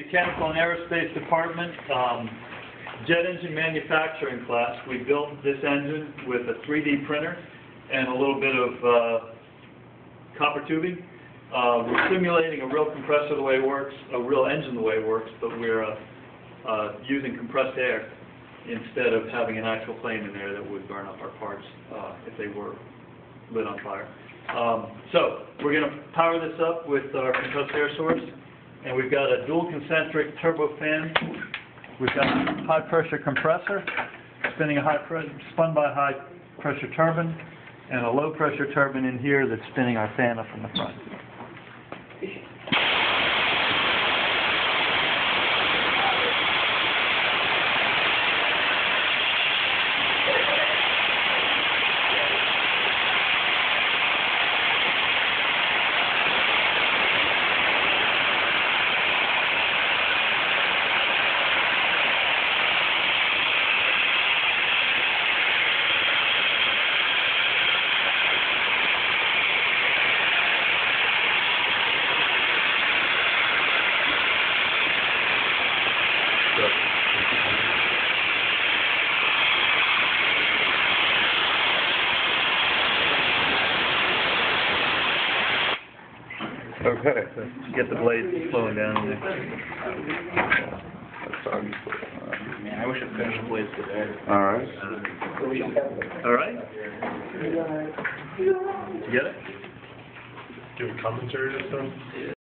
Mechanical and Aerospace Department jet engine manufacturing class. We built this engine with a 3D printer and a little bit of copper tubing. We're simulating a real compressor the way it works, a real engine the way it works, but we're using compressed air instead of having an actual flame in there that would burn up our parts if they were lit on fire. So we're going to power this up with our compressed air source, and we've got a dual concentric turbofan. We've got a high pressure compressor spinning spun by a high pressure turbine, and a low pressure turbine in here that's spinning our fan up in the front. Okay. Get the blades slowing down there. Man, I wish I finished the blades today. All right. All right? You get it? Do a commentary or something?